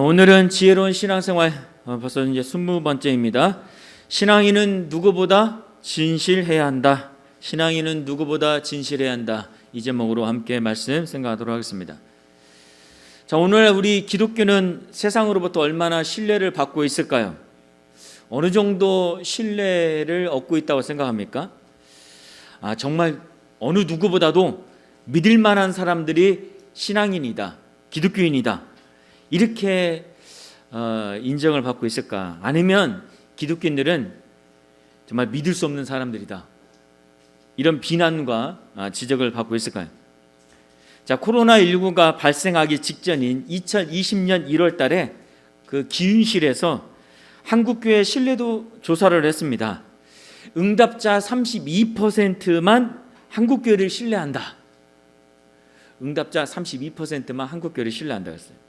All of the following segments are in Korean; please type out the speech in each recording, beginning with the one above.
오늘은 지혜로운 신앙생활 벌써 이제 20번째입니다. 신앙인은 누구보다 진실해야 한다. 신앙인은 누구보다 진실해야 한다. 이 제목으로 함께 말씀 생각하도록 하겠습니다. 자, 오늘 우리 기독교는 세상으로부터 얼마나 신뢰를 받고 있을까요? 어느 정도 신뢰를 얻고 있다고 생각합니까? 정말 어느 누구보다도 믿을 만한 사람들이 신앙인이다, 기독교인이다, 이렇게 인정을 받고 있을까? 아니면 기독교인들은 정말 믿을 수 없는 사람들이다, 이런 비난과 지적을 받고 있을까요? 자, 코로나19가 발생하기 직전인 2020년 1월 달에 그 기윤실에서 한국교회 신뢰도 조사를 했습니다. 응답자 32%만 한국교회를 신뢰한다. 응답자 32%만 한국교회를 신뢰한다 했어요.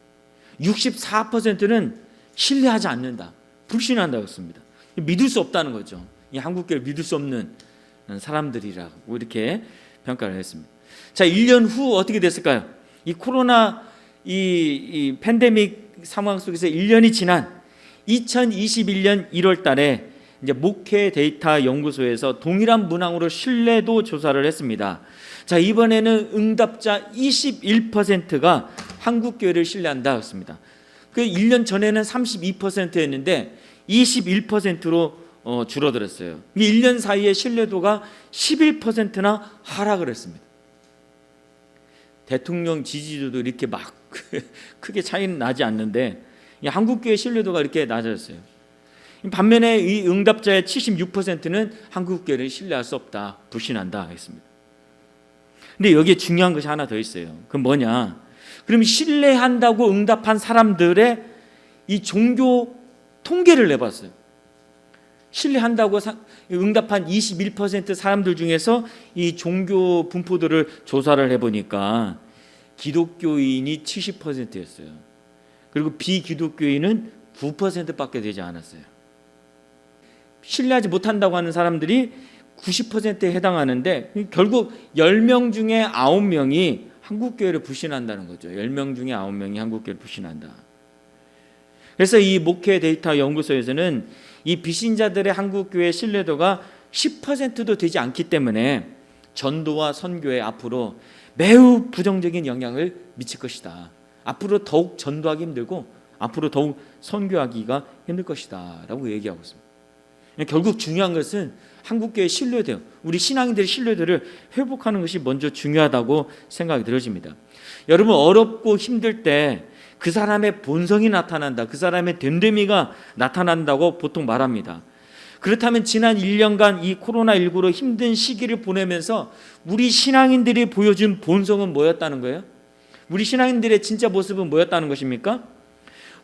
64%는 신뢰하지 않는다, 불신한다고 했습니다. 믿을 수 없다는 거죠. 이 한국교회를 믿을 수 없는 사람들이라고 이렇게 평가를 했습니다. 자, 1년 후 어떻게 됐을까요? 이 코로나 이 팬데믹 상황 속에서 1년이 지난 2021년 1월 달에 이제 목회 데이터 연구소에서 동일한 문항으로 신뢰도 조사를 했습니다. 자, 이번에는 응답자 21%가 한국교회를 신뢰한다 했습니다. 그 1년 전에는 32%였는데 21%로 줄어들었어요. 1년 사이에 신뢰도가 11%나 하락을 했습니다. 대통령 지지도도 이렇게 막 크게 차이는 나지 않는데 한국교회 신뢰도가 이렇게 낮아졌어요. 반면에 이 응답자의 76%는 한국교회를 신뢰할 수 없다, 불신한다 했습니다. 근데 여기에 중요한 것이 하나 더 있어요. 그건 뭐냐? 그럼 신뢰한다고 응답한 사람들의 이 종교 통계를 내봤어요. 신뢰한다고 응답한 21% 사람들 중에서 이 종교 분포들을 조사를 해보니까 기독교인이 70%였어요. 그리고 비기독교인은 9%밖에 되지 않았어요. 신뢰하지 못한다고 하는 사람들이 90%에 해당하는데 결국 10명 중에 9명이 한국교회를 불신한다는 거죠. 10명 중에 9명이 한국교회를 불신한다. 그래서 이 목회 데이터 연구소에서는 이 비신자들의 한국교회 신뢰도가 10%도 되지 않기 때문에 전도와 선교에 앞으로 매우 부정적인 영향을 미칠 것이다. 앞으로 더욱 전도하기 힘들고 앞으로 더욱 선교하기가 힘들 것이다 라고 얘기하고 있습니다. 결국 중요한 것은 한국교회의 신뢰도, 우리 신앙인들의 신뢰도를 회복하는 것이 먼저 중요하다고 생각이 들어집니다. 여러분, 어렵고 힘들 때 그 사람의 본성이 나타난다, 그 사람의 됨됨이가 나타난다고 보통 말합니다. 그렇다면 지난 1년간 이 코로나19로 힘든 시기를 보내면서 우리 신앙인들이 보여준 본성은 뭐였다는 거예요? 우리 신앙인들의 진짜 모습은 뭐였다는 것입니까?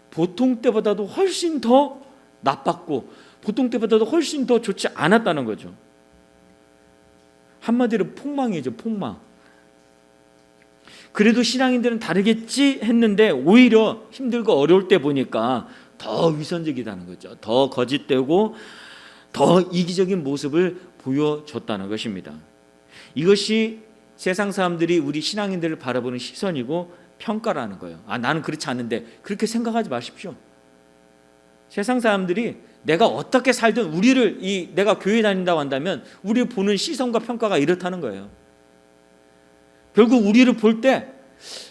보통 때보다도 훨씬 더 나빴고 보통 때보다도 훨씬 더 좋지 않았다는 거죠. 한마디로 폭망이죠, 폭망. 그래도 신앙인들은 다르겠지 했는데 오히려 힘들고 어려울 때 보니까 더 위선적이다는 거죠. 더 거짓되고 더 이기적인 모습을 보여줬다는 것입니다. 이것이 세상 사람들이 우리 신앙인들을 바라보는 시선이고 평가라는 거예요. 나는 그렇지 않은데, 그렇게 생각하지 마십시오. 세상 사람들이 내가 어떻게 살든 내가 교회 다닌다고 한다면 우리를 보는 시선과 평가가 이렇다는 거예요. 결국 우리를 볼 때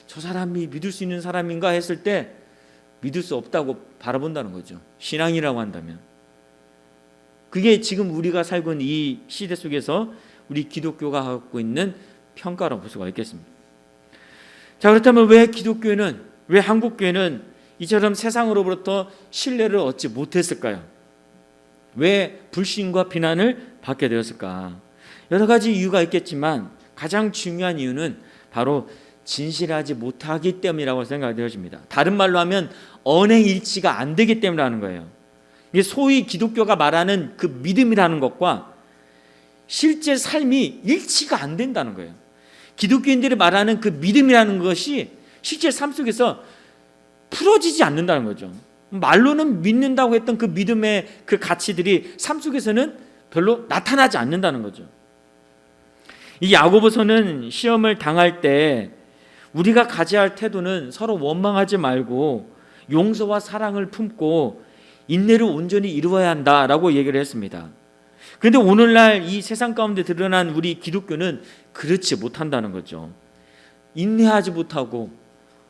저 사람이 믿을 수 있는 사람인가 했을 때 믿을 수 없다고 바라본다는 거죠. 신앙이라고 한다면. 그게 지금 우리가 살고 있는 이 시대 속에서 우리 기독교가 갖고 있는 평가라고 볼 수가 있겠습니다. 자, 그렇다면 왜 한국교회는 이처럼 세상으로부터 신뢰를 얻지 못했을까요? 왜 불신과 비난을 받게 되었을까? 여러 가지 이유가 있겠지만 가장 중요한 이유는 바로 진실하지 못하기 때문이라고 생각이 되어집니다. 다른 말로 하면 언행일치가 안 되기 때문이라는 거예요. 이게 소위 기독교가 말하는 그 믿음이라는 것과 실제 삶이 일치가 안 된다는 거예요. 기독교인들이 말하는 그 믿음이라는 것이 실제 삶 속에서 풀어지지 않는다는 거죠. 말로는 믿는다고 했던 그 믿음의 그 가치들이 삶 속에서는 별로 나타나지 않는다는 거죠. 이 야고보서는 시험을 당할 때 우리가 가져야 할 태도는 서로 원망하지 말고 용서와 사랑을 품고 인내를 온전히 이루어야 한다라고 얘기를 했습니다. 그런데 오늘날 이 세상 가운데 드러난 우리 기독교는 그렇지 못한다는 거죠. 인내하지 못하고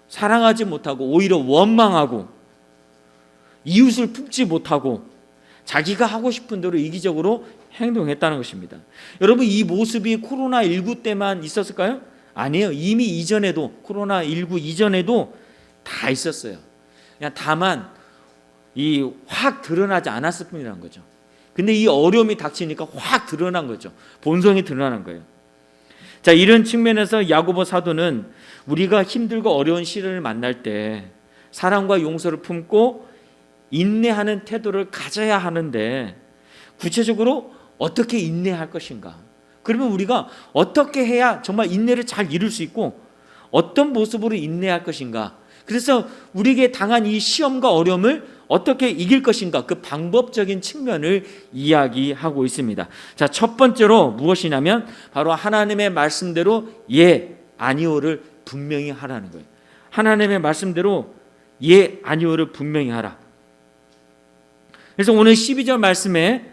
사랑하지 못하고 오히려 원망하고 이웃을 품지 못하고 자기가 하고 싶은 대로 이기적으로 행동했다는 것입니다. 여러분, 이 모습이 코로나19 때만 있었을까요? 아니에요. 이미 이전에도, 코로나19 이전에도 다 있었어요. 그냥 다만 확 드러나지 않았을 뿐이라는 거죠. 근데 이 어려움이 닥치니까 확 드러난 거죠. 본성이 드러난 거예요. 자, 이런 측면에서 야고보 사도는 우리가 힘들고 어려운 시련을 만날 때 사랑과 용서를 품고 인내하는 태도를 가져야 하는데, 구체적으로 어떻게 인내할 것인가? 그러면 우리가 어떻게 해야 정말 인내를 잘 이룰 수 있고 어떤 모습으로 인내할 것인가? 그래서 우리에게 당한 이 시험과 어려움을 어떻게 이길 것인가? 그 방법적인 측면을 이야기하고 있습니다. 자, 첫 번째로 무엇이냐면 바로 하나님의 말씀대로 예, 아니오를 분명히 하라는 거예요. 하나님의 말씀대로 예, 아니오를 분명히 하라. 그래서 오늘 12절 말씀에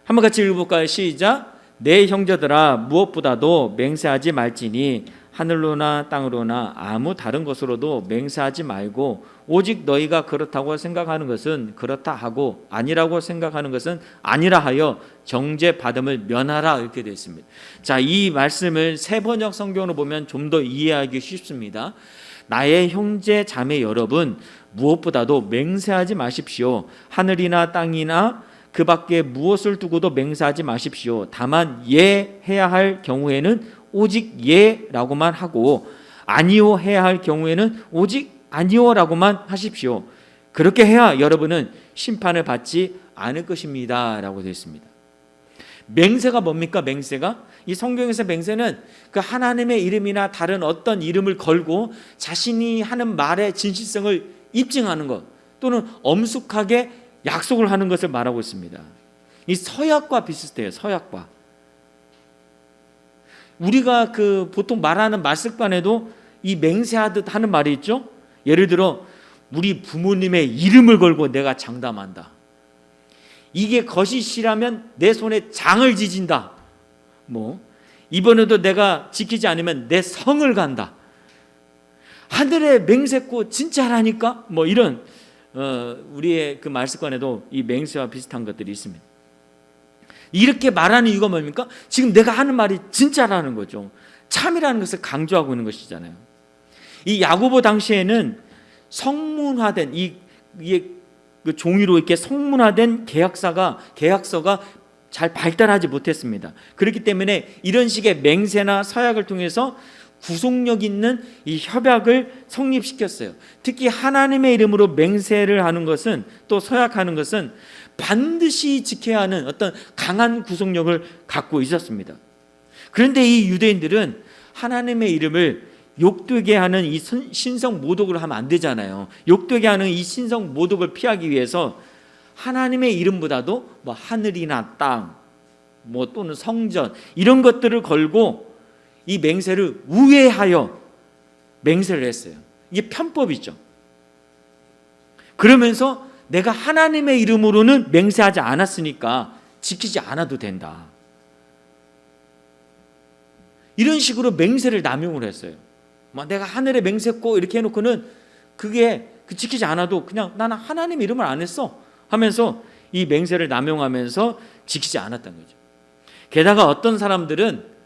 한번 같이 읽어볼까요? 시작. 내 형제들아, 무엇보다도 맹세하지 말지니 하늘로나 땅으로나 아무 다른 것으로도 맹세하지 말고 오직 너희가 그렇다고 생각하는 것은 그렇다 하고 아니라고 생각하는 것은 아니라 하여 정죄받음을 면하라, 이렇게 되어 있습니다. 자, 이 말씀을 새 번역 성경으로 보면 좀 더 이해하기 쉽습니다. 나의 형제 자매 여러분, 무엇보다도 맹세하지 마십시오. 하늘이나 땅이나 그 밖에 무엇을 두고도 맹세하지 마십시오. 다만 예 해야 할 경우에는 오직 예라고만 하고 아니오 해야 할 경우에는 오직 아니오라고만 하십시오. 그렇게 해야 여러분은 심판을 받지 않을 것입니다, 라고 되어 있습니다. 맹세가 뭡니까? 맹세가, 이 성경에서 맹세는 그 하나님의 이름이나 다른 어떤 이름을 걸고 자신이 하는 말의 진실성을 입증하는 것, 또는 엄숙하게 약속을 하는 것을 말하고 있습니다. 이 서약과 비슷해요. 서약과. 우리가 그 보통 말하는 말습관에도 이 맹세하듯 하는 말이 있죠. 예를 들어 우리 부모님의 이름을 걸고 내가 장담한다. 이게 거짓이라면 내 손에 장을 지진다. 이번에도 내가 지키지 않으면 내 성을 간다. 하늘에 맹세코 진짜라니까. 이런 우리의 그 말습관에도 이 맹세와 비슷한 것들이 있습니다. 이렇게 말하는 이유가 뭡니까? 지금 내가 하는 말이 진짜라는 거죠. 참이라는 것을 강조하고 있는 것이잖아요. 이 야고보 당시에는 성문화된 그 종이로 이렇게 성문화된 계약서가 잘 발달하지 못했습니다. 그렇기 때문에 이런 식의 맹세나 서약을 통해서 구속력 있는 이 협약을 성립시켰어요. 특히 하나님의 이름으로 맹세를 하는 것은, 또 서약하는 것은 반드시 지켜야 하는 어떤 강한 구속력을 갖고 있었습니다. 그런데 이 유대인들은 하나님의 이름을 욕되게 하는 이 신성 모독을 하면 안 되잖아요. 욕되게 하는 이 신성 모독을 피하기 위해서 하나님의 이름보다도 하늘이나 땅, 또는 성전, 이런 것들을 걸고 이 맹세를 우회하여 맹세를 했어요. 이게 편법이죠. 그러면서 내가 하나님의 이름으로는 맹세하지 않았으니까 지키지 않아도 된다. 이런 식으로 맹세를 남용을 했어요. 내가 하늘에 맹세했고 이렇게 해놓고는 그게 지키지 않아도 그냥 나는 하나님 이름을 안 했어 하면서 이 맹세를 남용하면서 지키지 않았던 거죠. 게다가 어떤 사람들은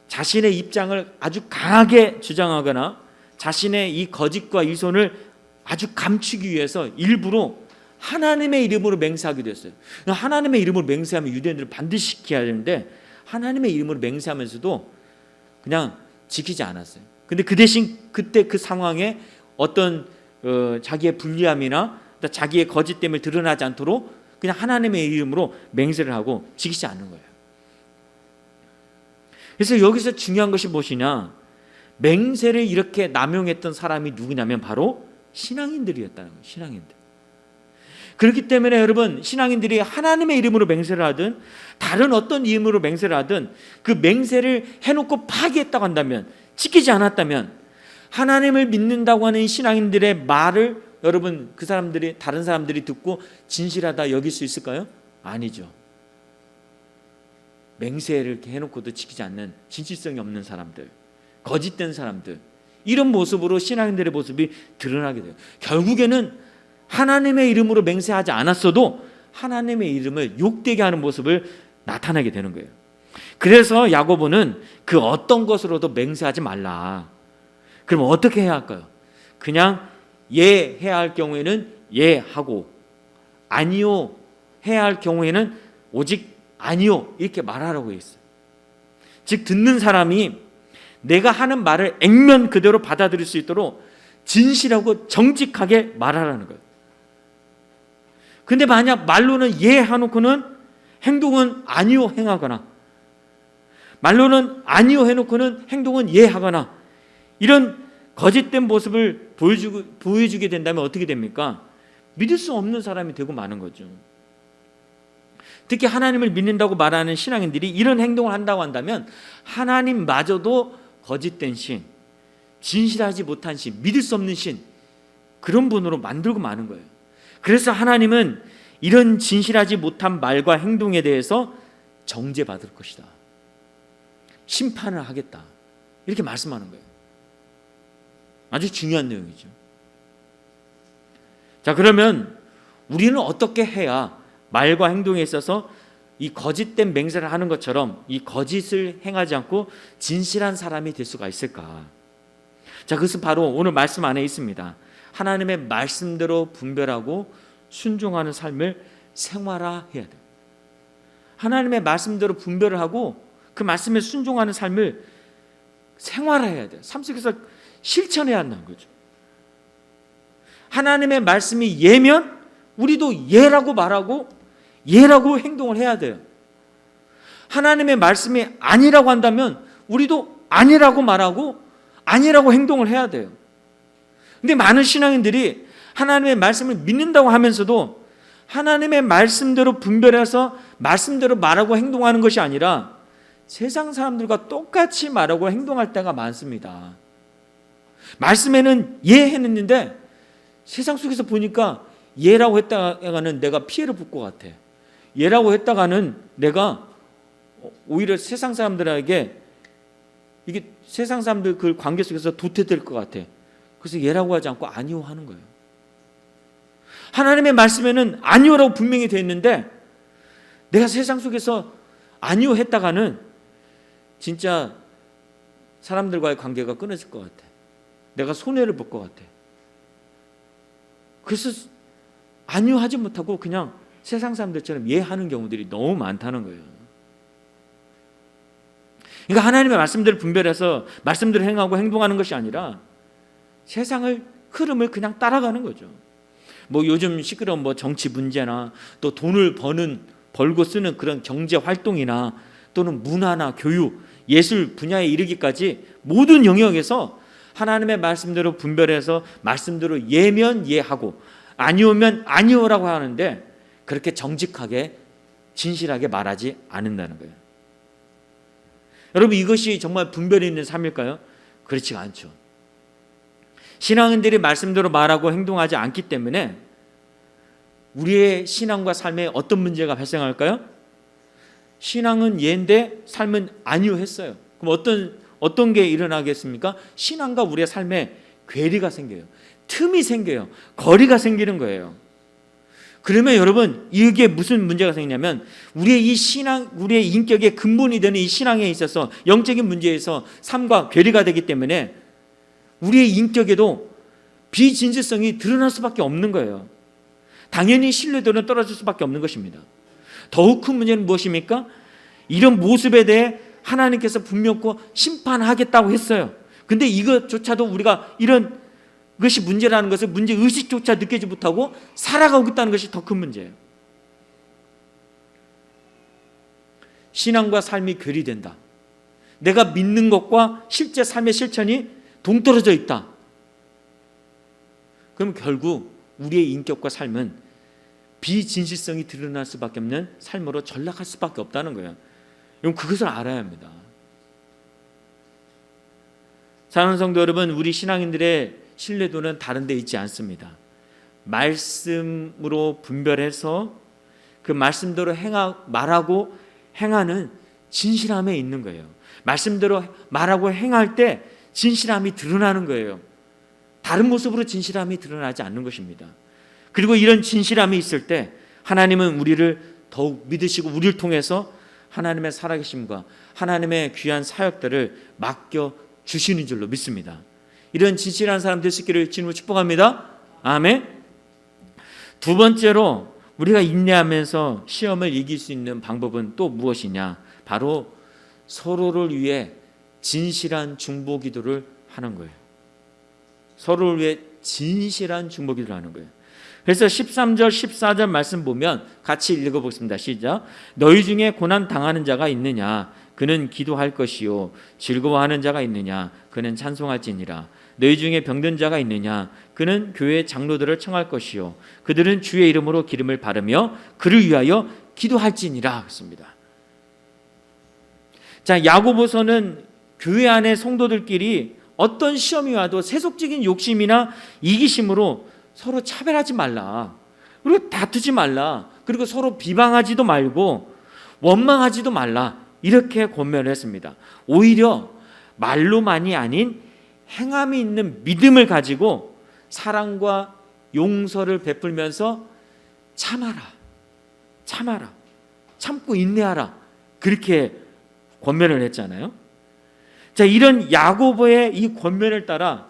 자신의 입장을 아주 강하게 주장하거나 자신의 이 거짓과 이손을 아주 감추기 위해서 일부러 하나님의 이름으로 맹세하기도 했어요. 하나님의 이름으로 맹세하면 유대인들은 반드시 지켜야 되는데 하나님의 이름으로 맹세하면서도 그냥 지키지 않았어요. 근데 그 대신 그때 그 상황에 어떤 자기의 불리함이나 자기의 거짓됨을 드러나지 않도록 그냥 하나님의 이름으로 맹세를 하고 지키지 않는 거예요. 그래서 여기서 중요한 것이 무엇이냐, 맹세를 이렇게 남용했던 사람이 누구냐면 바로 신앙인들이었다는 거예요. 신앙인들. 그렇기 때문에 여러분, 신앙인들이 하나님의 이름으로 맹세를 하든 다른 어떤 이름으로 맹세를 하든 그 맹세를 해놓고 파기했다고 한다면, 지키지 않았다면 하나님을 믿는다고 하는 신앙인들의 말을 여러분 그 사람들이 다른 사람들이 듣고 진실하다 여길 수 있을까요? 아니죠. 맹세를 이렇게 해놓고도 지키지 않는 진실성이 없는 사람들, 거짓된 사람들, 이런 모습으로 신앙인들의 모습이 드러나게 돼요. 결국에는 하나님의 이름으로 맹세하지 않았어도 하나님의 이름을 욕되게 하는 모습을 나타나게 되는 거예요. 그래서 야고보는 그 어떤 것으로도 맹세하지 말라. 그럼 어떻게 해야 할까요? 그냥 예 해야 할 경우에는 예 하고 아니요 해야 할 경우에는 오직 아니요 이렇게 말하라고 했어요. 즉 듣는 사람이 내가 하는 말을 액면 그대로 받아들일 수 있도록 진실하고 정직하게 말하라는 거예요. 근데 만약 말로는 예 해놓고는 행동은 아니요 행하거나, 말로는 아니요 해놓고는 행동은 예 하거나, 이런 거짓된 모습을 보여주게 된다면 어떻게 됩니까? 믿을 수 없는 사람이 되고 마는 거죠. 특히 하나님을 믿는다고 말하는 신앙인들이 이런 행동을 한다고 한다면 하나님마저도 거짓된 신, 진실하지 못한 신, 믿을 수 없는 신, 그런 분으로 만들고 마는 거예요. 그래서 하나님은 이런 진실하지 못한 말과 행동에 대해서 정죄받을 것이다, 심판을 하겠다, 이렇게 말씀하는 거예요. 아주 중요한 내용이죠. 자, 그러면 우리는 어떻게 해야 말과 행동에 있어서 이 거짓된 맹세를 하는 것처럼 이 거짓을 행하지 않고 진실한 사람이 될 수가 있을까? 자, 그것은 바로 오늘 말씀 안에 있습니다. 하나님의 말씀대로 분별하고 순종하는 삶을 생활화해야 돼요. 하나님의 말씀대로 분별을 하고 그 말씀에 순종하는 삶을 생활화해야 돼요. 삶 속에서 실천해야 한다는 거죠. 하나님의 말씀이 예면 우리도 예라고 말하고 예라고 행동을 해야 돼요. 하나님의 말씀이 아니라고 한다면 우리도 아니라고 말하고 아니라고 행동을 해야 돼요. 근데 많은 신앙인들이 하나님의 말씀을 믿는다고 하면서도 하나님의 말씀대로 분별해서 말씀대로 말하고 행동하는 것이 아니라 세상 사람들과 똑같이 말하고 행동할 때가 많습니다. 말씀에는 예 했는데 세상 속에서 보니까 예라고 했다가는 내가 피해를 볼 것 같아. 예라고 했다가는 내가 오히려 세상 사람들에게 이게 세상 사람들 그 관계 속에서 도태될 것 같아. 그래서 예라고 하지 않고 아니요 하는 거예요. 하나님의 말씀에는 아니요라고 분명히 되어 있는데 내가 세상 속에서 아니요 했다가는 진짜 사람들과의 관계가 끊어질 것 같아. 내가 손해를 볼 것 같아. 그래서 아니요 하지 못하고 그냥 세상 사람들처럼 예 하는 경우들이 너무 많다는 거예요. 그러니까 하나님의 말씀대로 분별해서 말씀대로 행하고 행동하는 것이 아니라 세상을 흐름을 그냥 따라가는 거죠. 뭐 요즘 시끄러운 뭐 정치 문제나 또 돈을 벌고 쓰는 그런 경제 활동이나 또는 문화나 교육, 예술 분야에 이르기까지 모든 영역에서 하나님의 말씀대로 분별해서 말씀대로 예면 예하고 아니오면 아니오라고 하는데 그렇게 정직하게 진실하게 말하지 않는다는 거예요. 여러분, 이것이 정말 분별이 있는 삶일까요? 그렇지가 않죠. 신앙인들이 말씀대로 말하고 행동하지 않기 때문에 우리의 신앙과 삶에 어떤 문제가 발생할까요? 신앙은 예인데 삶은 아니요 했어요. 그럼 어떤 게 일어나겠습니까? 신앙과 우리의 삶에 괴리가 생겨요. 틈이 생겨요. 거리가 생기는 거예요. 그러면 여러분, 이게 무슨 문제가 생기냐면 우리의 이 신앙, 우리의 인격의 근본이 되는 이 신앙에 있어서 영적인 문제에서 삶과 괴리가 되기 때문에 우리의 인격에도 비진실성이 드러날 수밖에 없는 거예요. 당연히 신뢰도는 떨어질 수밖에 없는 것입니다. 더욱 큰 문제는 무엇입니까? 이런 모습에 대해 하나님께서 분명히 심판하겠다고 했어요. 근데 이것조차도 우리가 이런 것이 문제라는 것을 문제의식조차 느끼지 못하고 살아가고 있다는 것이 더 큰 문제예요. 신앙과 삶이 괴리된다. 내가 믿는 것과 실제 삶의 실천이 동떨어져 있다. 그럼 결국 우리의 인격과 삶은 비진실성이 드러날 수밖에 없는 삶으로 전락할 수밖에 없다는 거예요. 여러분, 그것을 알아야 합니다. 사랑하는 성도 여러분, 우리 신앙인들의 신뢰도는 다른 데 있지 않습니다. 말씀으로 분별해서 그 말씀대로 말하고 행하는 진실함에 있는 거예요. 말씀대로 말하고 행할 때 진실함이 드러나는 거예요. 다른 모습으로 진실함이 드러나지 않는 것입니다. 그리고 이런 진실함이 있을 때 하나님은 우리를 더욱 믿으시고 우리를 통해서 하나님의 살아계심과 하나님의 귀한 사역들을 맡겨 주시는 줄로 믿습니다. 이런 진실한 사람 될 수 있기를 주님으로 축복합니다. 아멘. 두 번째로 우리가 인내하면서 시험을 이길 수 있는 방법은 또 무엇이냐? 바로 서로를 위해 진실한 중보 기도를 하는 거예요. 서로를 위해 진실한 중보 기도를 하는 거예요. 그래서 13절 14절 말씀 보면 같이 읽어보겠습니다. 시작. 너희 중에 고난 당하는 자가 있느냐? 그는 기도할 것이요. 즐거워하는 자가 있느냐? 그는 찬송할지니라. 너희 중에 병든 자가 있느냐? 그는 교회 장로들을 청할 것이요. 그들은 주의 이름으로 기름을 바르며 그를 위하여 기도할지니라. 그렇습니다. 자, 야고보서는 교회 안에 성도들끼리 어떤 시험이 와도 세속적인 욕심이나 이기심으로 서로 차별하지 말라. 그리고 다투지 말라. 그리고 서로 비방하지도 말고 원망하지도 말라. 이렇게 권면을 했습니다. 오히려 말로만이 아닌 행함이 있는 믿음을 가지고 사랑과 용서를 베풀면서 참아라. 참고 인내하라. 그렇게 권면을 했잖아요. 자, 이런 야고보의 이 권면을 따라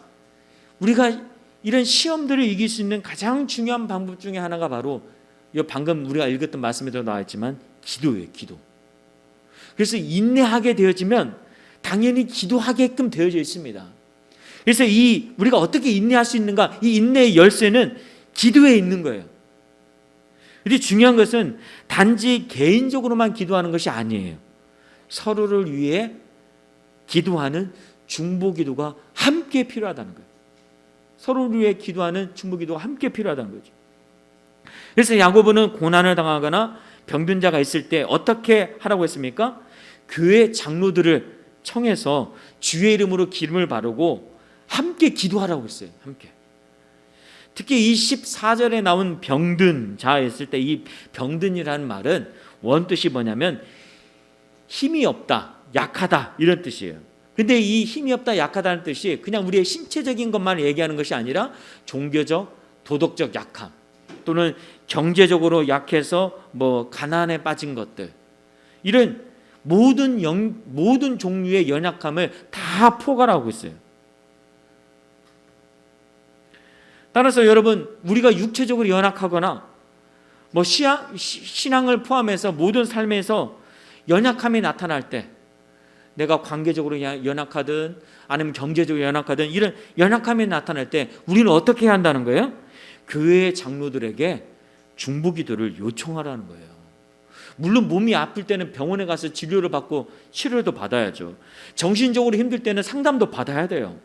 우리가 이런 시험들을 이길 수 있는 가장 중요한 방법 중에 하나가 바로 방금 우리가 읽었던 말씀에도 나와 있지만 기도예요. 기도. 그래서 인내하게 되어지면 당연히 기도하게끔 되어져 있습니다. 그래서 우리가 어떻게 인내할 수 있는가? 이 인내의 열쇠는 기도에 있는 거예요. 그런데 중요한 것은 단지 개인적으로만 기도하는 것이 아니에요. 서로를 위해 기도하는 중보 기도가 함께 필요하다는 거예요. 서로를 위해 기도하는 중보 기도가 함께 필요하다는 거죠. 그래서 야고보는 고난을 당하거나 병든 자가 있을 때 어떻게 하라고 했습니까? 교회 장로들을 청해서 주의 이름으로 기름을 바르고 함께 기도하라고 했어요. 함께. 특히 이 14절에 나온 병든 자 있을 때 이 병든이라는 말은 원뜻이 뭐냐면 힘이 없다, 약하다 이런 뜻이에요. 근데 이 힘이 없다, 약하다는 뜻이 그냥 우리의 신체적인 것만 얘기하는 것이 아니라 종교적, 도덕적 약함 또는 경제적으로 약해서 가난에 빠진 것들, 이런 모든 종류의 연약함을 다 포괄하고 있어요. 따라서 여러분, 우리가 육체적으로 연약하거나 신앙을 포함해서 모든 삶에서 연약함이 나타날 때, 내가 관계적으로 연약하든 아니면 경제적으로 연약하든 이런 연약함이 나타날 때 우리는 어떻게 해야 한다는 거예요? 교회 장로들에게 중보 기도를 요청하라는 거예요. 물론 몸이 아플 때는 병원에 가서 진료를 받고 치료도 받아야죠. 정신적으로 힘들 때는 상담도 받아야 돼요.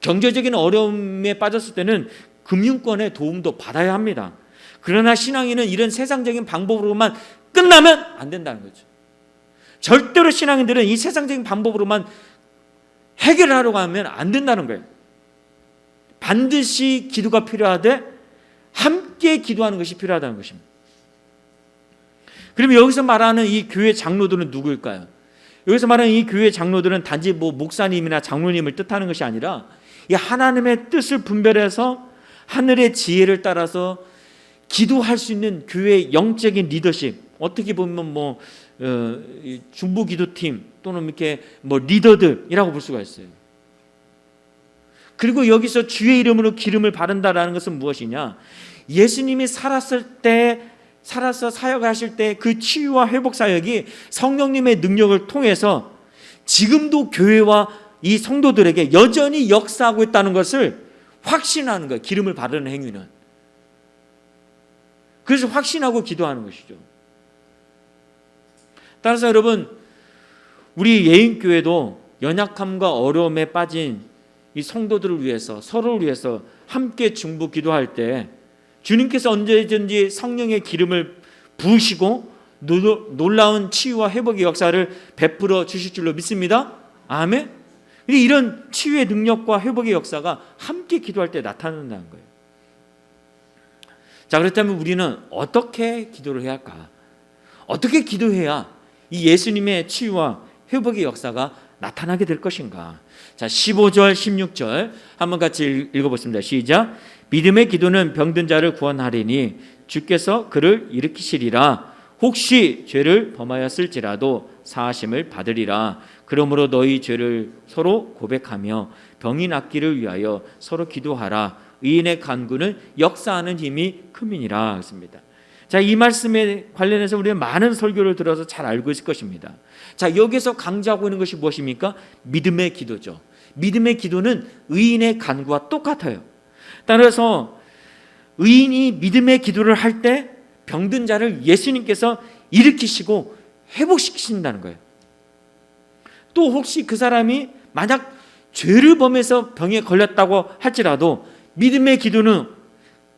경제적인 어려움에 빠졌을 때는 금융권의 도움도 받아야 합니다. 그러나 신앙인은 이런 세상적인 방법으로만 끝나면 안 된다는 거죠. 절대로 신앙인들은 이 세상적인 방법으로만 해결하려고 하면 안 된다는 거예요. 반드시 기도가 필요하되 함께 기도하는 것이 필요하다는 것입니다. 그러면 여기서 말하는 이 교회 장로들은 누구일까요? 여기서 말하는 이 교회 장로들은 단지 목사님이나 장로님을 뜻하는 것이 아니라 이 하나님의 뜻을 분별해서 하늘의 지혜를 따라서 기도할 수 있는 교회의 영적인 리더십, 어떻게 보면 중보 기도팀 또는 이렇게 리더들이라고 볼 수가 있어요. 그리고 여기서 주의 이름으로 기름을 바른다라는 것은 무엇이냐? 예수님이 살아서 사역하실 때 그 치유와 회복 사역이 성령님의 능력을 통해서 지금도 교회와 이 성도들에게 여전히 역사하고 있다는 것을 확신하는 거예요. 기름을 바르는 행위는. 그래서 확신하고 기도하는 것이죠. 따라서 여러분, 우리 예인교회도 연약함과 어려움에 빠진 이 성도들을 위해서, 서로를 위해서 함께 중보 기도할 때 주님께서 언제든지 성령의 기름을 부으시고 놀라운 치유와 회복의 역사를 베풀어 주실 줄로 믿습니다. 아멘. 이런 치유의 능력과 회복의 역사가 함께 기도할 때 나타난다는 거예요. 자, 그렇다면 우리는 어떻게 기도를 해야 할까? 어떻게 기도해야 이 예수님의 치유와 회복의 역사가 나타나게 될 것인가? 자, 15절, 16절 한번 같이 읽어보겠습니다. 시작. 믿음의 기도는 병든 자를 구원하리니 주께서 그를 일으키시리라. 혹시 죄를 범하였을지라도 사하심을 받으리라. 그러므로 너희 죄를 서로 고백하며 병이 낫기를 위하여 서로 기도하라. 의인의 간구는 역사하는 힘이 크민이라 했습니다. 자, 이 말씀에 관련해서 우리는 많은 설교를 들어서 잘 알고 있을 것입니다. 자, 여기서 강조하고 있는 것이 무엇입니까? 믿음의 기도죠. 믿음의 기도는 의인의 간구와 똑같아요. 따라서 의인이 믿음의 기도를 할 때 병든 자를 예수님께서 일으키시고 회복시키신다는 거예요. 또 혹시 그 사람이 만약 죄를 범해서 병에 걸렸다고 할지라도 믿음의 기도는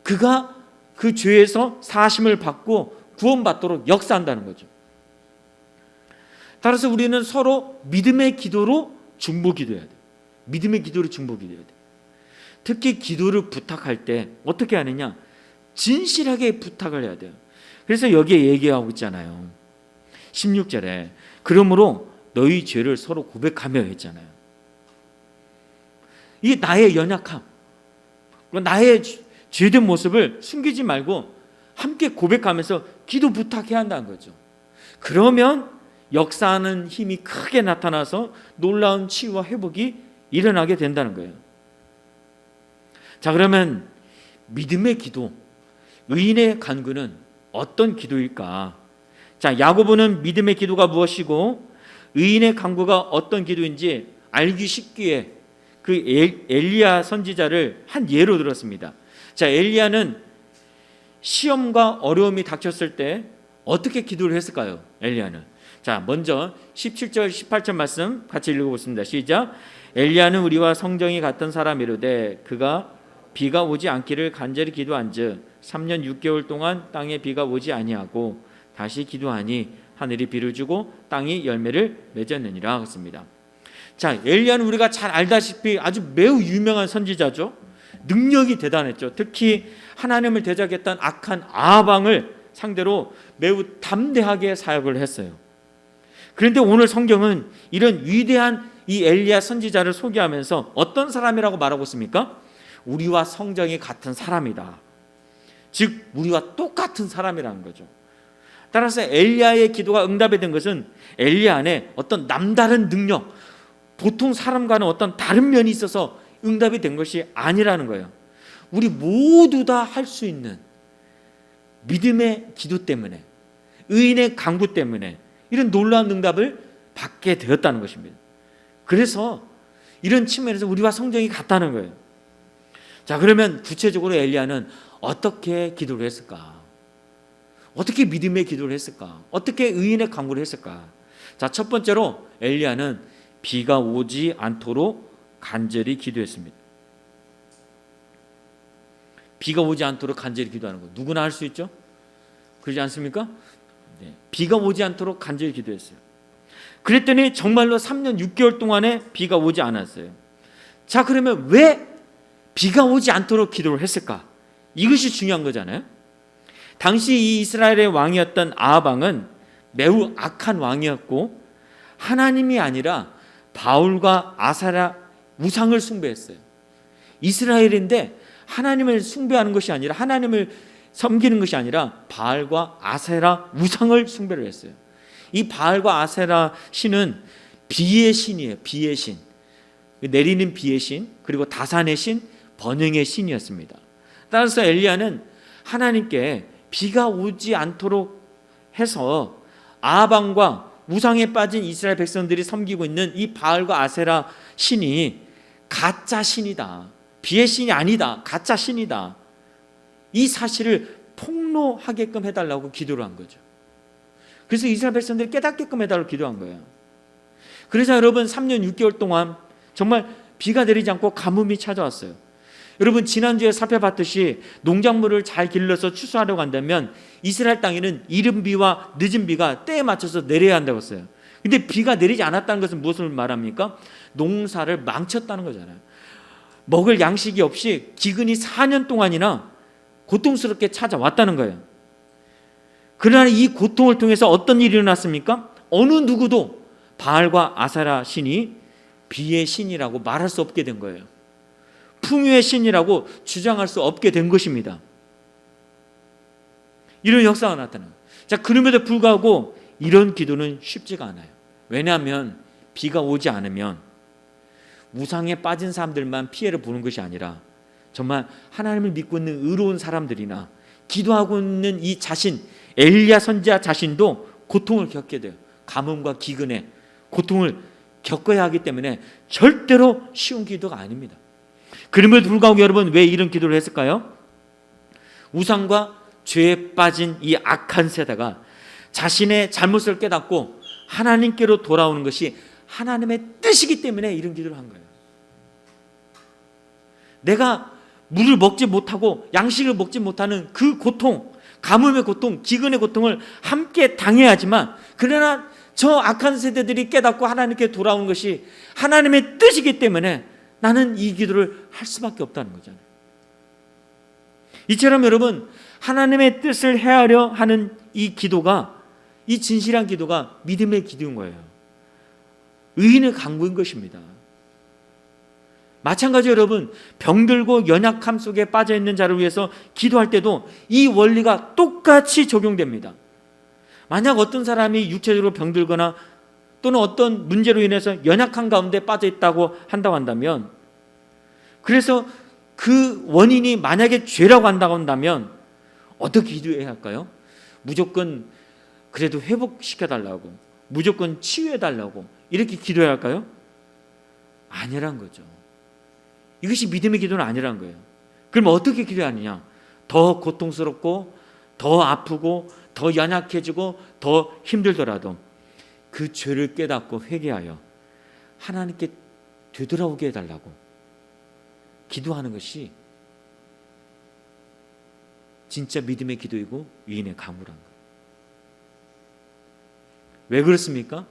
그가 그 죄에서 사하심을 받고 구원받도록 역사한다는 거죠. 따라서 우리는 서로 믿음의 기도로 중보기도해야 돼요. 믿음의 기도로 중보기도해야 돼요. 특히 기도를 부탁할 때 어떻게 하느냐? 진실하게 부탁을 해야 돼요. 그래서 여기에 얘기하고 있잖아요. 16절에 그러므로 너희 죄를 서로 고백하며 했잖아요. 이게 나의 연약함, 나의 죄된 모습을 숨기지 말고 함께 고백하면서 기도 부탁해야 한다는 거죠. 그러면 역사하는 힘이 크게 나타나서 놀라운 치유와 회복이 일어나게 된다는 거예요. 자, 그러면 믿음의 기도, 의인의 간구는 어떤 기도일까? 자, 야고보는 믿음의 기도가 무엇이고 의인의 간구가 어떤 기도인지 알기 쉽기에 그 엘리야 선지자를 한 예로 들었습니다. 자, 엘리야는 시험과 어려움이 닥쳤을 때 어떻게 기도를 했을까요? 엘리야는. 자, 먼저 17절 18절 말씀 같이 읽어보겠습니다. 시작. 엘리야는 우리와 성정이 같은 사람이로되 그가 비가 오지 않기를 간절히 기도한즉 3년 6개월 동안 땅에 비가 오지 아니하고 다시 기도하니 하늘이 비를 주고 땅이 열매를 맺었느니라 했습니다. 자, 엘리야는 우리가 잘 알다시피 아주 매우 유명한 선지자죠. 능력이 대단했죠. 특히 하나님을 대적했던 악한 아합 왕을 상대로 매우 담대하게 사역을 했어요. 그런데 오늘 성경은 이런 위대한 이 엘리야 선지자를 소개하면서 어떤 사람이라고 말하고 있습니까? 우리와 성정이 같은 사람이다. 즉 우리와 똑같은 사람이라는 거죠. 따라서 엘리야의 기도가 응답이 된 것은 엘리야 안에 어떤 남다른 능력, 보통 사람과는 어떤 다른 면이 있어서 응답이 된 것이 아니라는 거예요. 우리 모두 다 할 수 있는 믿음의 기도 때문에, 의인의 간구 때문에 이런 놀라운 응답을 받게 되었다는 것입니다. 그래서 이런 측면에서 우리와 성정이 같다는 거예요. 자, 그러면 구체적으로 엘리야는 어떻게 기도를 했을까? 어떻게 믿음의 기도를 했을까? 어떻게 의인의 간구를 했을까? 자, 첫 번째로 엘리야는 비가 오지 않도록 간절히 기도했습니다. 비가 오지 않도록 간절히 기도하는 거 누구나 할 수 있죠? 그러지 않습니까? 네. 비가 오지 않도록 간절히 기도했어요. 그랬더니 정말로 3년 6개월 동안에 비가 오지 않았어요. 자, 그러면 왜 비가 오지 않도록 기도를 했을까? 이것이 중요한 거잖아요. 당시 이 이스라엘의 왕이었던 아합 왕은 매우 악한 왕이었고 하나님이 아니라 바울과 아세라 우상을 숭배했어요. 이스라엘인데 하나님을 숭배하는 것이 아니라 하나님을 섬기는 것이 아니라 바알과 아세라 우상을 숭배를 했어요. 이 바알과 아세라 신은 비의 신이에요. 비의 신. 내리는 비의 신, 그리고 다산의 신, 번영의 신이었습니다. 따라서 엘리야는 하나님께 비가 오지 않도록 해서 아합 왕과 우상에 빠진 이스라엘 백성들이 섬기고 있는 이 바알과 아세라 신이 가짜 신이다. 비의 신이 아니다. 가짜 신이다. 이 사실을 폭로하게끔 해달라고 기도를 한 거죠. 그래서 이스라엘 백성들이 깨닫게끔 해달라고 기도한 거예요. 그래서 여러분 3년 6개월 동안 정말 비가 내리지 않고 가뭄이 찾아왔어요. 여러분 지난주에 살펴봤듯이 농작물을 잘 길러서 추수하려고 한다면 이스라엘 땅에는 이른 비와 늦은 비가 때에 맞춰서 내려야 한다고 했어요. 근데 비가 내리지 않았다는 것은 무엇을 말합니까? 농사를 망쳤다는 거잖아요. 먹을 양식이 없이 기근이 4년 동안이나 고통스럽게 찾아왔다는 거예요. 그러나 이 고통을 통해서 어떤 일이 일어났습니까? 어느 누구도 바알과 아세라 신이 비의 신이라고 말할 수 없게 된 거예요. 풍요의 신이라고 주장할 수 없게 된 것입니다. 이런 역사가 나타나요. 자, 그럼에도 불구하고 이런 기도는 쉽지가 않아요. 왜냐하면 비가 오지 않으면 우상에 빠진 사람들만 피해를 보는 것이 아니라 정말 하나님을 믿고 있는 의로운 사람들이나 기도하고 있는 이 자신, 엘리야 선지자 자신도 고통을 겪게 돼요. 가뭄과 기근에 고통을 겪어야 하기 때문에 절대로 쉬운 기도가 아닙니다. 그럼에도 불구하고 여러분, 왜 이런 기도를 했을까요? 우상과 죄에 빠진 이 악한 세대가 자신의 잘못을 깨닫고 하나님께로 돌아오는 것이 하나님의 뜻이기 때문에 이런 기도를 한 거예요. 내가 물을 먹지 못하고 양식을 먹지 못하는 그 고통, 가뭄의 고통, 기근의 고통을 함께 당해야지만, 그러나 저 악한 세대들이 깨닫고 하나님께 돌아오는 것이 하나님의 뜻이기 때문에 나는 이 기도를 할 수밖에 없다는 거잖아요. 이처럼 여러분, 하나님의 뜻을 헤아려 하는 이 기도가, 이 진실한 기도가 믿음의 기도인 거예요. 의인의 간구인 것입니다. 마찬가지로 여러분, 병들고 연약함 속에 빠져있는 자를 위해서 기도할 때도 이 원리가 똑같이 적용됩니다. 만약 어떤 사람이 육체적으로 병들거나 또는 어떤 문제로 인해서 연약한 가운데 빠져있다고 한다면, 그래서 그 원인이 만약에 죄라고 한다면 어떻게 기도해야 할까요? 무조건 그래도 회복시켜달라고, 무조건 치유해달라고 이렇게 기도해야 할까요? 아니란 거죠. 이것이 믿음의 기도는 아니란 거예요. 그럼 어떻게 기도하느냐? 더 고통스럽고 더 아프고 더 연약해지고 더 힘들더라도 그 죄를 깨닫고 회개하여 하나님께 되돌아오게 해달라고 기도하는 것이 진짜 믿음의 기도이고 의인의 간구란 거예요. 왜 그렇습니까?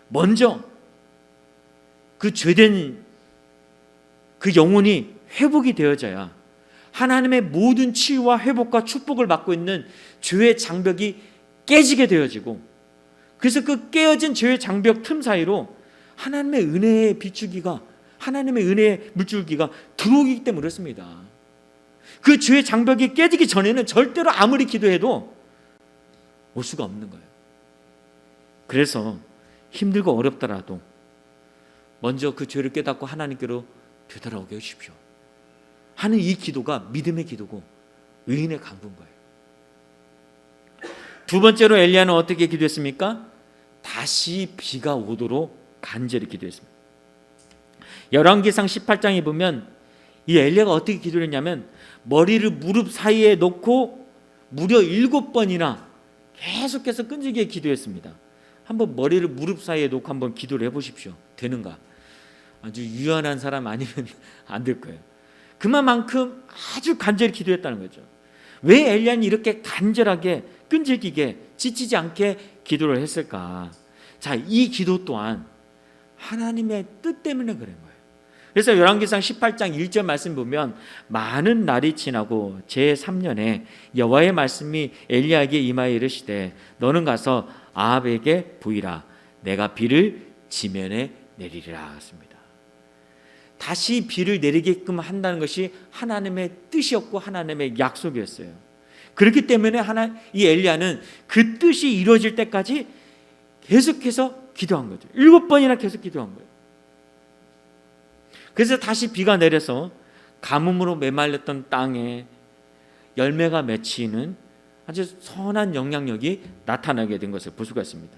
먼저 그 죄된 그 영혼이 회복이 되어져야 하나님의 모든 치유와 회복과 축복을 받고 있는 죄의 장벽이 깨지게 되어지고, 그래서 그 깨어진 죄의 장벽 틈 사이로 하나님의 은혜의 비추기가, 하나님의 은혜의 물줄기가 들어오기 때문에 그렇습니다. 그 죄의 장벽이 깨지기 전에는 절대로 아무리 기도해도 올 수가 없는 거예요. 그래서 힘들고 어렵더라도 먼저 그 죄를 깨닫고 하나님께로 되돌아오게 해주십시오 하는 이 기도가 믿음의 기도고 의인의 간구인 거예요. 두 번째로 엘리야는 어떻게 기도했습니까? 다시 비가 오도록 간절히 기도했습니다. 열왕기상 18장에 보면 이 엘리야가 어떻게 기도를 했냐면, 머리를 무릎 사이에 놓고 무려 7번이나 계속해서 끈질기게 기도했습니다. 한번 머리를 무릎 사이에 놓고 한번 기도를 해보십시오. 되는가? 아주 유연한 사람 아니면 안 될 거예요. 그만큼 아주 간절히 기도했다는 거죠. 왜 엘리야는 이렇게 간절하게 끈질기게 지치지 않게 기도를 했을까? 자, 이 기도 또한 하나님의 뜻 때문에 그런 거예요. 그래서 열왕기상 18장 1절 말씀 보면, 많은 날이 지나고 제3년에 여호와의 말씀이 엘리야에게 임하여 이르시되, 너는 가서 아합에게 보이라. 내가 비를 지면에 내리리라 했습니다. 다시 비를 내리게끔 한다는 것이 하나님의 뜻이었고 하나님의 약속이었어요. 그렇기 때문에 이 엘리야는 그 뜻이 이루어질 때까지 계속해서 기도한 거죠. 7번이나 계속 기도한 거예요. 그래서 다시 비가 내려서 가뭄으로 메말렸던 땅에 열매가 맺히는 아주 선한 영향력이 나타나게 된 것을 볼 수가 있습니다.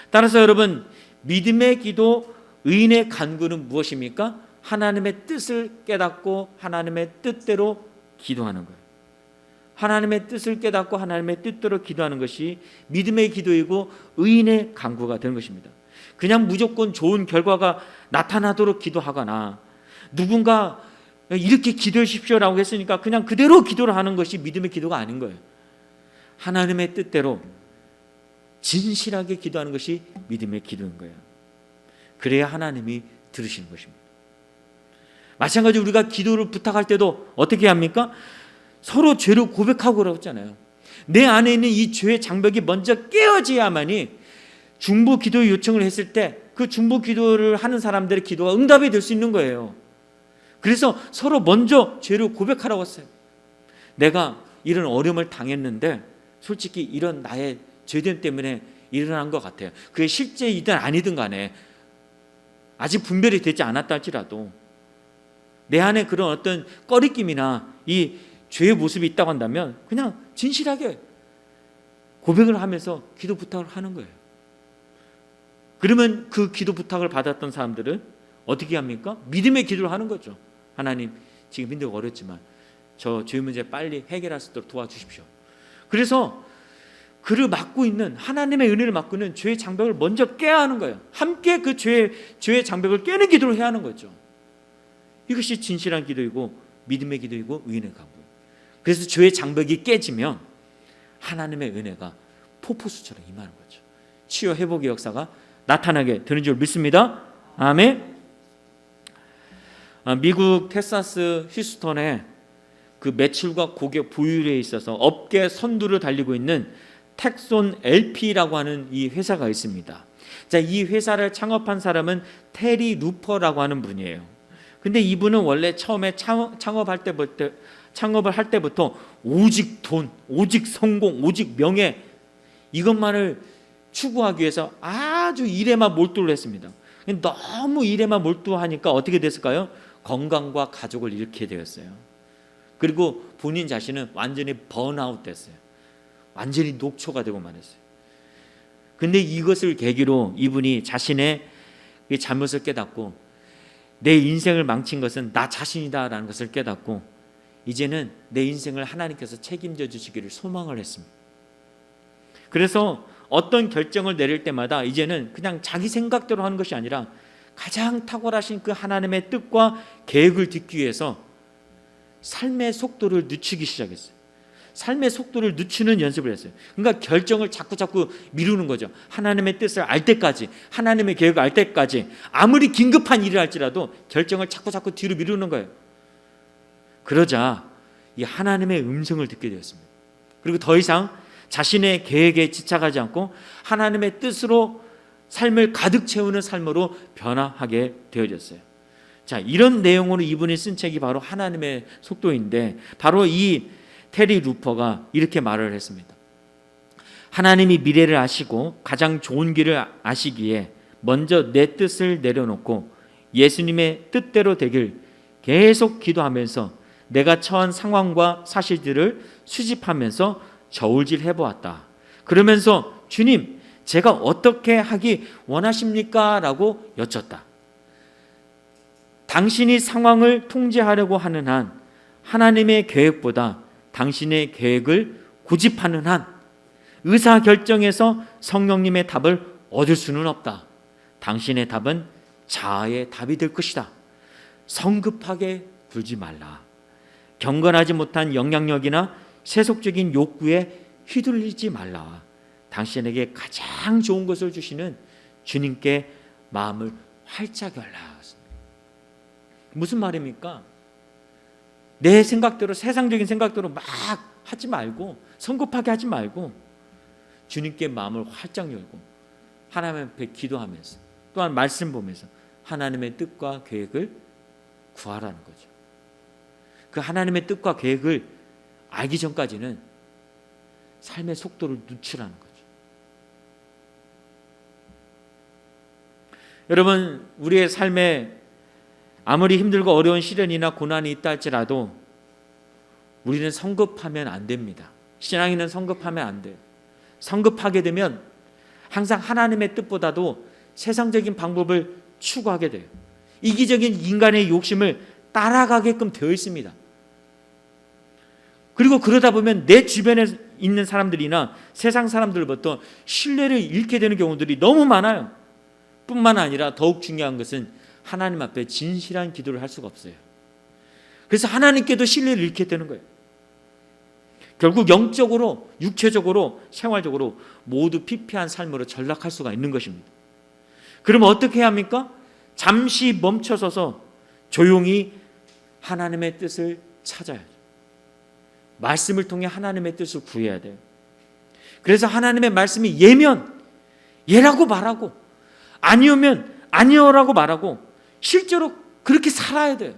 따라서 여러분, 믿음의 기도, 의인의 간구는 무엇입니까? 하나님의 뜻을 깨닫고 하나님의 뜻대로 기도하는 거예요. 하나님의 뜻을 깨닫고 하나님의 뜻대로 기도하는 것이 믿음의 기도이고 의인의 간구가 되는 것입니다. 그냥 무조건 좋은 결과가 나타나도록 기도하거나, 누군가 이렇게 기도해 주십시오라고 했으니까 그냥 그대로 기도를 하는 것이 믿음의 기도가 아닌 거예요. 하나님의 뜻대로 진실하게 기도하는 것이 믿음의 기도인 거예요. 그래야 하나님이 들으시는 것입니다. 마찬가지로 우리가 기도를 부탁할 때도 어떻게 합니까? 서로 죄를 고백하고 그러잖아요. 내 안에 있는 이 죄의 장벽이 먼저 깨어져야만이 중보 기도 요청을 했을 때 그 중보 기도를 하는 사람들의 기도가 응답이 될 수 있는 거예요. 그래서 서로 먼저 죄를 고백하라고 했어요. 내가 이런 어려움을 당했는데 솔직히 이런 나의 죄됨 때문에 일어난 것 같아요. 그게 실제이든 아니든 간에 아직 분별이 되지 않았다 할지라도 내 안에 그런 어떤 꺼리낌이나 이 죄의 모습이 있다고 한다면 그냥 진실하게 고백을 하면서 기도 부탁을 하는 거예요. 그러면 그 기도 부탁을 받았던 사람들은 어떻게 합니까? 믿음의 기도를 하는 거죠. 하나님, 지금 힘들고 어렵지만 저 죄 문제 빨리 해결할 수 있도록 도와주십시오. 그래서 그를 막고 있는, 하나님의 은혜를 막고 있는 죄의 장벽을 먼저 깨야 하는 거예요. 함께 그 죄의 장벽을 깨는 기도를 해야 하는 거죠. 이것이 진실한 기도이고 믿음의 기도이고 의인의 간구. 그래서 죄의 장벽이 깨지면 하나님의 은혜가 폭포수처럼 임하는 거죠. 치유 회복의 역사가 나타나게 되는 줄 믿습니다. 아멘. 미국 텍사스 휴스턴에 그 매출과 고객 보유율에 있어서 업계 선두를 달리고 있는 텍손 LP라고 하는 이 회사가 있습니다. 자, 이 회사를 창업한 사람은 테리 루퍼라고 하는 분이에요. 근데 이분은 원래 처음에 창업을 할 때부터 오직 돈, 오직 성공, 오직 명예 이것만을 추구하기 위해서 아주 일에만 몰두를 했습니다. 너무 일에만 몰두하니까 어떻게 됐을까요? 건강과 가족을 잃게 되었어요. 그리고 본인 자신은 완전히 번아웃 됐어요. 완전히 녹초가 되고 말았어요. 근데 이것을 계기로 이분이 자신의 잘못을 깨닫고 내 인생을 망친 것은 나 자신이다라는 것을 깨닫고 이제는 내 인생을 하나님께서 책임져 주시기를 소망을 했습니다. 그래서 어떤 결정을 내릴 때마다 이제는 그냥 자기 생각대로 하는 것이 아니라 가장 탁월하신 그 하나님의 뜻과 계획을 듣기 위해서 삶의 속도를 늦추기 시작했어요. 삶의 속도를 늦추는 연습을 했어요. 그러니까 결정을 자꾸 미루는 거죠. 하나님의 뜻을 알 때까지, 하나님의 계획을 알 때까지 아무리 긴급한 일을 할지라도 결정을 자꾸 뒤로 미루는 거예요. 그러자 이 하나님의 음성을 듣게 되었습니다. 그리고 더 이상 자신의 계획에 집착하지 않고 하나님의 뜻으로 삶을 가득 채우는 삶으로 변화하게 되어졌어요. 자, 이런 내용으로 이분이 쓴 책이 바로 하나님의 속도인데 바로 이 테리 루퍼가 이렇게 말을 했습니다. 하나님이 미래를 아시고 가장 좋은 길을 아시기에 먼저 내 뜻을 내려놓고 예수님의 뜻대로 되길 계속 기도하면서 내가 처한 상황과 사실들을 수집하면서 저울질 해보았다. 그러면서 주님, 제가 어떻게 하기 원하십니까? 라고 여쭙다. 당신이 상황을 통제하려고 하는 한 하나님의 계획보다 당신의 계획을 고집하는 한 의사결정에서 성령님의 답을 얻을 수는 없다. 당신의 답은 자아의 답이 될 것이다. 성급하게 굴지 말라. 경건하지 못한 영향력이나 세속적인 욕구에 휘둘리지 말라. 당신에게 가장 좋은 것을 주시는 주님께 마음을 활짝 열라. 무슨 말입니까? 내 생각대로, 세상적인 생각대로 막 하지 말고, 성급하게 하지 말고 주님께 마음을 활짝 열고 하나님 앞에 기도하면서 또한 말씀 보면서 하나님의 뜻과 계획을 구하라는 거죠. 그 하나님의 뜻과 계획을 알기 전까지는 삶의 속도를 늦추라는 거죠. 여러분, 우리의 삶에 아무리 힘들고 어려운 시련이나 고난이 있다 할지라도 우리는 성급하면 안 됩니다. 신앙인은 성급하면 안 돼요. 성급하게 되면 항상 하나님의 뜻보다도 세상적인 방법을 추구하게 돼요. 이기적인 인간의 욕심을 따라가게끔 되어 있습니다. 그리고 그러다 보면 내 주변에 있는 사람들이나 세상 사람들부터 신뢰를 잃게 되는 경우들이 너무 많아요. 뿐만 아니라 더욱 중요한 것은 하나님 앞에 진실한 기도를 할 수가 없어요. 그래서 하나님께도 신뢰를 잃게 되는 거예요. 결국 영적으로, 육체적으로, 생활적으로 모두 피폐한 삶으로 전락할 수가 있는 것입니다. 그러면 어떻게 해야 합니까? 잠시 멈춰서서 조용히 하나님의 뜻을 찾아야죠. 말씀을 통해 하나님의 뜻을 구해야 돼요. 그래서 하나님의 말씀이 예면 예라고 말하고 아니오면 아니오라고 말하고 실제로 그렇게 살아야 돼요.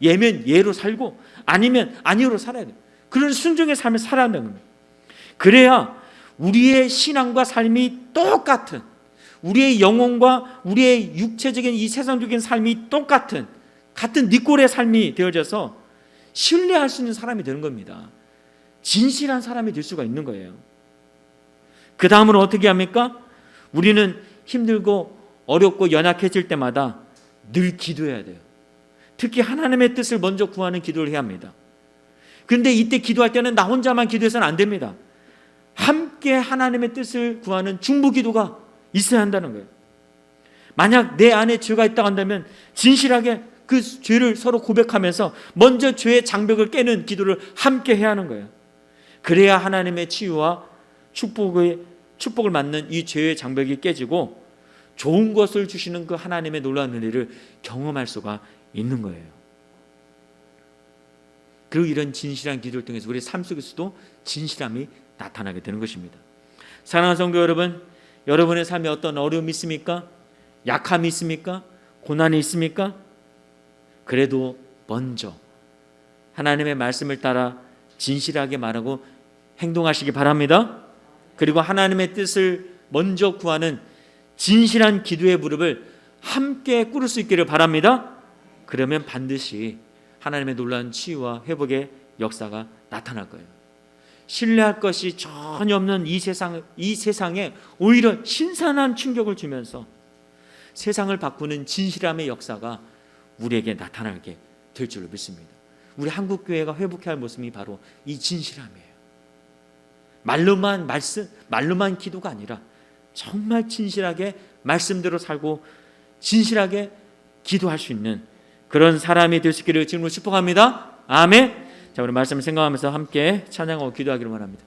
예면 예로 살고 아니면 아니오로 살아야 돼요. 그런 순종의 삶을 살아야 한다는 겁니다. 그래야 우리의 신앙과 삶이 똑같은, 우리의 영혼과 우리의 육체적인 이 세상적인 삶이 똑같은 같은 니 꼴의 삶이 되어져서 신뢰할 수 있는 사람이 되는 겁니다. 진실한 사람이 될 수가 있는 거예요. 그 다음으로 어떻게 합니까? 우리는 힘들고 어렵고 연약해질 때마다 늘 기도해야 돼요. 특히 하나님의 뜻을 먼저 구하는 기도를 해야 합니다. 그런데 이때 기도할 때는 나 혼자만 기도해서는 안 됩니다. 함께 하나님의 뜻을 구하는 중보 기도가 있어야 한다는 거예요. 만약 내 안에 죄가 있다고 한다면 진실하게 그 죄를 서로 고백하면서 먼저 죄의 장벽을 깨는 기도를 함께 해야 하는 거예요. 그래야 하나님의 치유와 축복을 받는 이 죄의 장벽이 깨지고 좋은 것을 주시는 그 하나님의 놀라운 은혜를 경험할 수가 있는 거예요. 그리고 이런 진실한 기도를 통해서 우리 삶 속에서도 진실함이 나타나게 되는 것입니다. 사랑하는 성도 여러분, 여러분의 삶에 어떤 어려움이 있습니까? 약함이 있습니까? 고난이 있습니까? 그래도 먼저 하나님의 말씀을 따라 진실하게 말하고 행동하시기 바랍니다. 그리고 하나님의 뜻을 먼저 구하는 진실한 기도의 무릎을 함께 꿇을 수 있기를 바랍니다. 그러면 반드시 하나님의 놀라운 치유와 회복의 역사가 나타날 거예요. 신뢰할 것이 전혀 없는 이 세상에 오히려 신선한 충격을 주면서 세상을 바꾸는 진실함의 역사가 우리에게 나타나게 될 줄로 믿습니다. 우리 한국교회가 회복해야 할 모습이 바로 이 진실함이에요. 말로만 기도가 아니라 정말 진실하게 말씀대로 살고 진실하게 기도할 수 있는 그런 사람이 될 수 있기를 지금으로 축복합니다. 아멘. 자, 우리 말씀을 생각하면서 함께 찬양하고 기도하기를 원합니다.